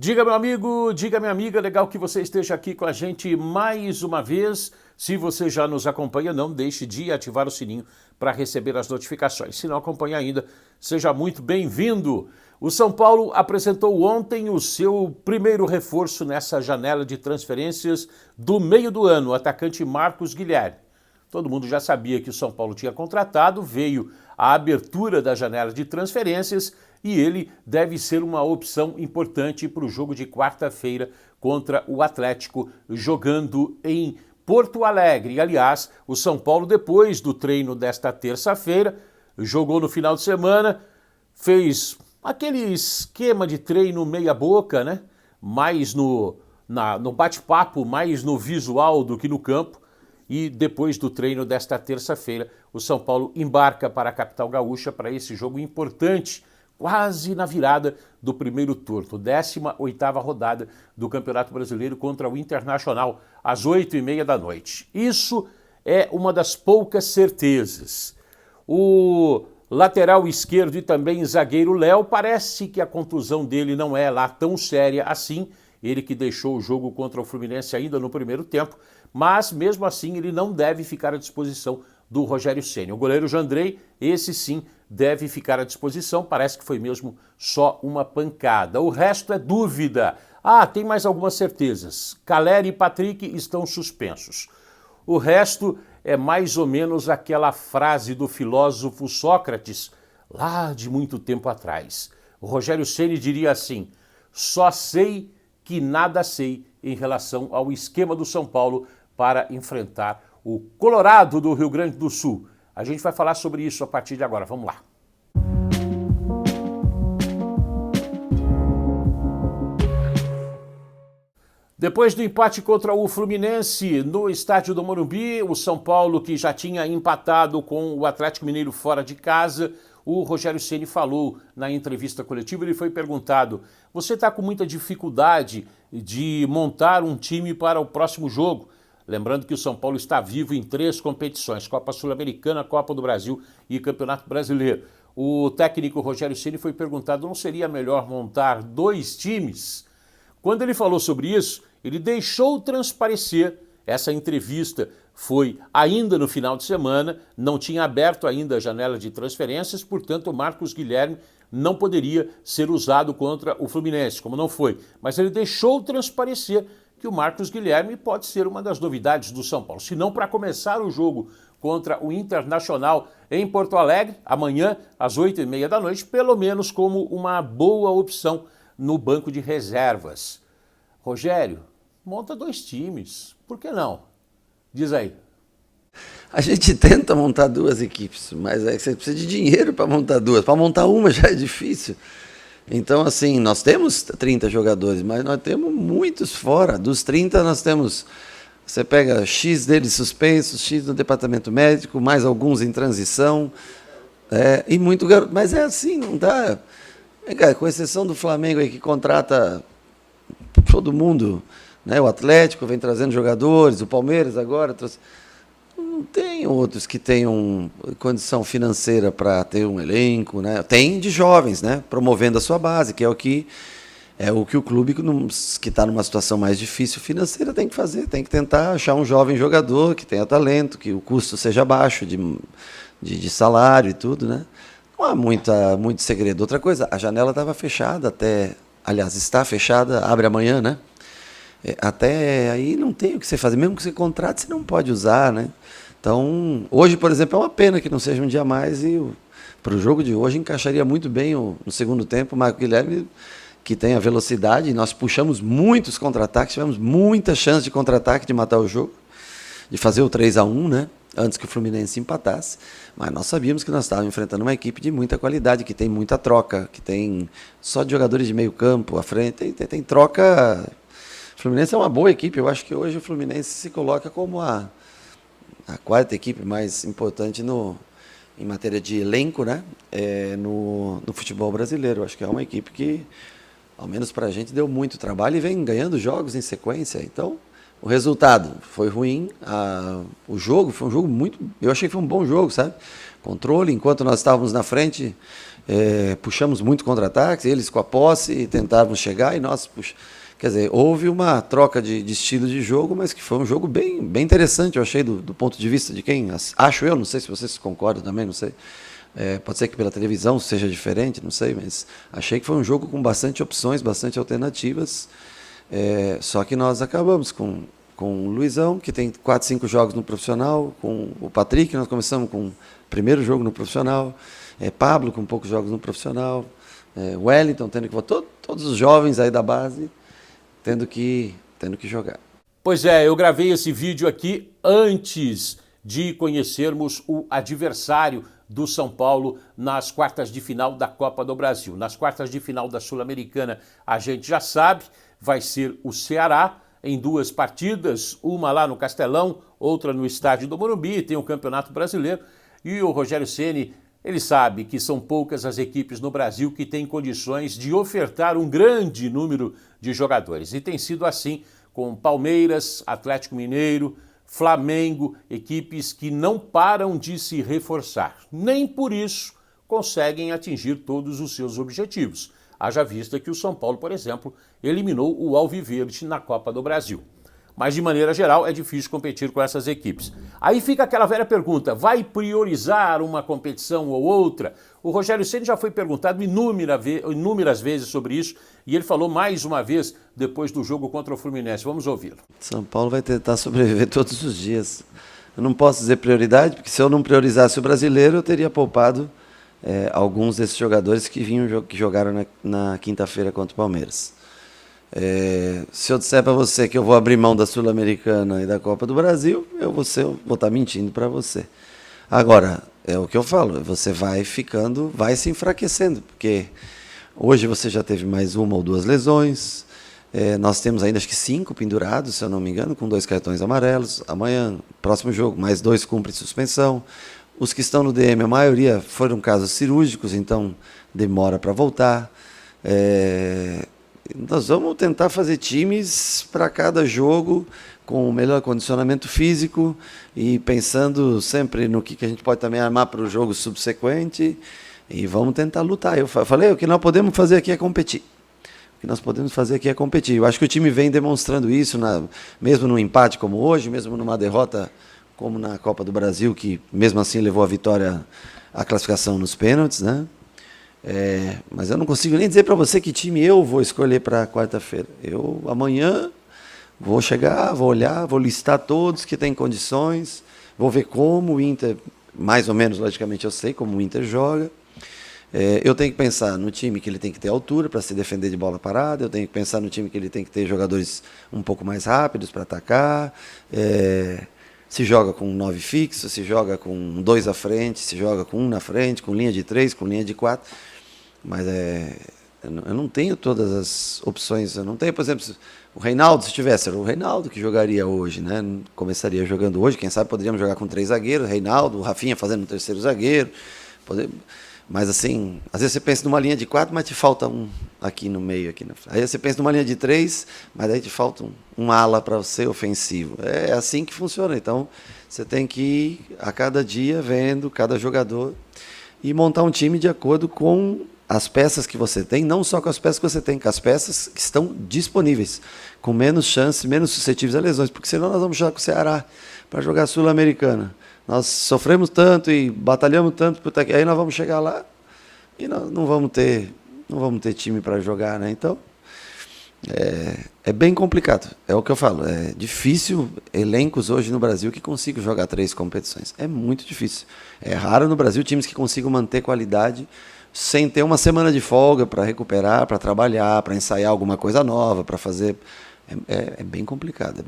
Diga, meu amigo, diga, minha amiga, legal que você esteja aqui com a gente mais uma vez. Se você já nos acompanha, não deixe de ativar o sininho para receber as notificações. Se não acompanha ainda, seja muito bem-vindo. O São Paulo apresentou ontem o seu primeiro reforço nessa janela de transferências do meio do ano, o atacante Marcos Guilherme. Todo mundo já sabia que o São Paulo tinha contratado, veio a abertura da janela de transferências e ele deve ser uma opção importante para o jogo de quarta-feira contra o Atlético, jogando em Porto Alegre. E, aliás, o São Paulo, depois do treino desta terça-feira, jogou no final de semana, fez aquele esquema de treino meia-boca, né? Mais no bate-papo, mais no visual do que no campo. E depois do treino desta terça-feira, o São Paulo embarca para a capital gaúcha para esse jogo importante, quase na virada do primeiro turno, 18ª rodada do Campeonato Brasileiro contra o Internacional, às 20h30 da noite. Isso é uma das poucas certezas. O lateral esquerdo e também zagueiro Léo, parece que a contusão dele não é lá tão séria assim, ele que deixou o jogo contra o Fluminense ainda no primeiro tempo, mas mesmo assim ele não deve ficar à disposição do Rogério Ceni. O goleiro Jandrei, esse sim, deve ficar à disposição, parece que foi mesmo só uma pancada. O resto é dúvida. Tem mais algumas certezas. Caleri e Patrick estão suspensos. O resto é mais ou menos aquela frase do filósofo Sócrates, lá de muito tempo atrás. O Rogério Ceni diria assim: só sei que nada sei em relação ao esquema do São Paulo para enfrentar o Colorado do Rio Grande do Sul. A gente vai falar sobre isso a partir de agora. Vamos lá. Depois do empate contra o Fluminense no estádio do Morumbi, o São Paulo, que já tinha empatado com o Atlético Mineiro fora de casa, o Rogério Ceni falou na entrevista coletiva, ele foi perguntado: você está com muita dificuldade de montar um time para o próximo jogo? Lembrando que o São Paulo está vivo em 3 competições, Copa Sul-Americana, Copa do Brasil e Campeonato Brasileiro. O técnico Rogério Ceni foi perguntado: não seria melhor montar 2 times? Quando ele falou sobre isso, ele deixou transparecer, essa entrevista foi ainda no final de semana, não tinha aberto ainda a janela de transferências, portanto o Marcos Guilherme não poderia ser usado contra o Fluminense, como não foi. Mas ele deixou transparecer que o Marcos Guilherme pode ser uma das novidades do São Paulo. Se não para começar o jogo contra o Internacional em Porto Alegre, amanhã às 20h30 da noite, pelo menos como uma boa opção no banco de reservas. Rogério, monta 2 times, por que não? Diz aí. A gente tenta montar 2 equipes, mas você precisa de dinheiro para montar 2. Para montar uma já é difícil. Então, assim, nós temos 30 jogadores, mas nós temos muitos fora. Dos 30, nós temos... Você pega X deles suspensos, X no departamento médico, mais alguns em transição. E muito garoto. Mas é assim, não dá... Com exceção do Flamengo aí, que contrata todo mundo, né? O Atlético vem trazendo jogadores, o Palmeiras agora... Não tem outros que tenham condição financeira para ter um elenco, né? Tem de jovens, né? Promovendo a sua base, que é o que o clube que está numa situação mais difícil financeira tem que fazer, tem que tentar achar um jovem jogador que tenha talento, que o custo seja baixo de salário e tudo, né? Não há muito segredo. Outra coisa, a janela estava fechada até, aliás, está fechada, abre amanhã, né? Até aí não tem o que você fazer, mesmo que você contrate, você não pode usar, né? Então, hoje, por exemplo, é uma pena que não seja um dia a mais e para o jogo de hoje encaixaria muito bem no segundo tempo o Marco Guilherme, que tem a velocidade, e nós puxamos muitos contra-ataques, tivemos muita chance de contra-ataque, de matar o jogo, de fazer o 3-1, né? Antes que o Fluminense empatasse, mas nós sabíamos que nós estávamos enfrentando uma equipe de muita qualidade, que tem muita troca, que tem só de jogadores de meio campo à frente, tem troca. O Fluminense é uma boa equipe, eu acho que hoje o Fluminense se coloca como a 4ª equipe mais importante em matéria de elenco, né? No futebol brasileiro. Eu acho que é uma equipe que, ao menos para a gente, deu muito trabalho e vem ganhando jogos em sequência. Então, o resultado foi ruim, o jogo foi um jogo muito... Eu achei que foi um bom jogo, sabe? controle. Enquanto nós estávamos na frente, puxamos muito contra-ataques, eles com a posse tentavam chegar e nós quer dizer, houve uma troca de estilo de jogo, mas que foi um jogo bem, bem interessante, eu achei, do ponto de vista de quem acho eu, não sei se vocês concordam também, não sei. Pode ser que pela televisão seja diferente, não sei, mas achei que foi um jogo com bastante opções, bastante alternativas. Só que nós acabamos com o Luizão, que tem 4, 5 jogos no profissional, com o Patrick, nós começamos com o primeiro jogo no profissional, Pablo com poucos jogos no profissional, Wellington tendo que voltar, todos os jovens aí da base tendo que jogar. Pois é, eu gravei esse vídeo aqui antes de conhecermos o adversário do São Paulo nas quartas de final da Copa do Brasil. Nas quartas de final da Sul-Americana, a gente já sabe, vai ser o Ceará em 2 partidas, uma lá no Castelão, outra no estádio do Morumbi, tem o Campeonato Brasileiro, e o Rogério Ceni, ele sabe que são poucas as equipes no Brasil que têm condições de ofertar um grande número de jogadores. E tem sido assim com Palmeiras, Atlético Mineiro, Flamengo, equipes que não param de se reforçar. Nem por isso conseguem atingir todos os seus objetivos. Haja vista que o São Paulo, por exemplo, eliminou o Alviverde na Copa do Brasil. Mas, de maneira geral, é difícil competir com essas equipes. Aí fica aquela velha pergunta, vai priorizar uma competição ou outra? O Rogério Ceni já foi perguntado inúmeras vezes sobre isso e ele falou mais uma vez depois do jogo contra o Fluminense. Vamos ouvi-lo. São Paulo vai tentar sobreviver todos os dias. Eu não posso dizer prioridade, porque se eu não priorizasse o brasileiro, eu teria poupado alguns desses jogadores que jogaram na quinta-feira contra o Palmeiras. Se eu disser para você que eu vou abrir mão da Sul-Americana e da Copa do Brasil, eu vou estar mentindo para você. Agora, é o que eu falo, você vai se enfraquecendo, porque hoje você já teve mais 1 ou 2 lesões, nós temos ainda acho que 5 pendurados, se eu não me engano, com 2 cartões amarelos. Amanhã, próximo jogo, mais 2 cumprem suspensão. Os que estão no DM, a maioria foram casos cirúrgicos, então demora para voltar. Nós vamos tentar fazer times para cada jogo com o melhor condicionamento físico e pensando sempre no que a gente pode também armar para o jogo subsequente e vamos tentar lutar. Eu falei, o que nós podemos fazer aqui é competir. O que nós podemos fazer aqui é competir. Eu acho que o time vem demonstrando isso, mesmo num empate como hoje, mesmo numa derrota como na Copa do Brasil, que mesmo assim levou a vitória, a classificação nos pênaltis, né? Mas eu não consigo nem dizer para você que time eu vou escolher para quarta-feira. Eu amanhã vou chegar, vou olhar, vou listar todos que têm condições, vou ver como o Inter, mais ou menos, logicamente eu sei como o Inter joga. Eu tenho que pensar no time que ele tem que ter altura para se defender de bola parada, eu tenho que pensar no time que ele tem que ter jogadores um pouco mais rápidos para atacar, se joga com 9 fixo, se joga com 2 à frente, se joga com 1 na frente, com linha de 3, com linha de 4. Mas eu não tenho todas as opções. Eu não tenho, por exemplo, o Reinaldo, se tivesse, era o Reinaldo que jogaria hoje, né? Começaria jogando hoje, quem sabe poderíamos jogar com 3 zagueiros, Reinaldo, o Rafinha fazendo um 3º zagueiro. Mas assim, às vezes você pensa numa linha de 4, mas te falta um aqui no meio, aqui na frente. Aí você pensa numa linha de 3, mas aí te falta um ala para ser ofensivo. É assim que funciona. Então, você tem que ir a cada dia vendo cada jogador e montar um time de acordo com as peças que você tem, não só com as peças que você tem, com as peças que estão disponíveis, com menos chances, menos suscetíveis a lesões, porque senão nós vamos jogar com o Ceará para jogar Sul-Americana. Nós sofremos tanto e batalhamos tanto, aí nós vamos chegar lá e nós não vamos ter time para jogar, né? Então, é bem complicado, é o que eu falo, é difícil elencos hoje no Brasil que consigam jogar 3 competições, é muito difícil. É raro no Brasil times que consigam manter qualidade sem ter uma semana de folga para recuperar, para trabalhar, para ensaiar alguma coisa nova, para fazer. É bem complicado,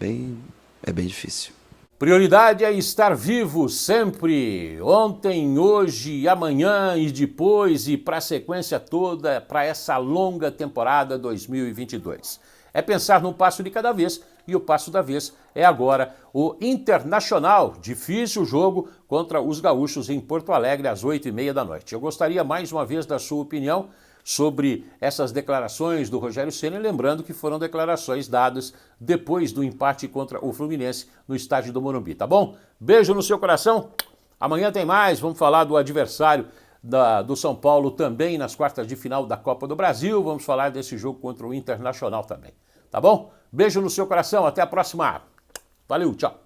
é bem difícil. Prioridade é estar vivo sempre, ontem, hoje, amanhã e depois e para a sequência toda, para essa longa temporada 2022. É pensar num passo de cada vez e o passo da vez é agora o Internacional. Difícil jogo contra os gaúchos em Porto Alegre às 20h30 da noite. Eu gostaria mais uma vez da sua opinião sobre essas declarações do Rogério Ceni, lembrando que foram declarações dadas depois do empate contra o Fluminense no estádio do Morumbi, tá bom? Beijo no seu coração, Amanhã tem mais, vamos falar do adversário do São Paulo também nas quartas de final da Copa do Brasil. Vamos falar desse jogo contra o Internacional também. Tá bom? Beijo no seu coração, até a próxima. Valeu, tchau.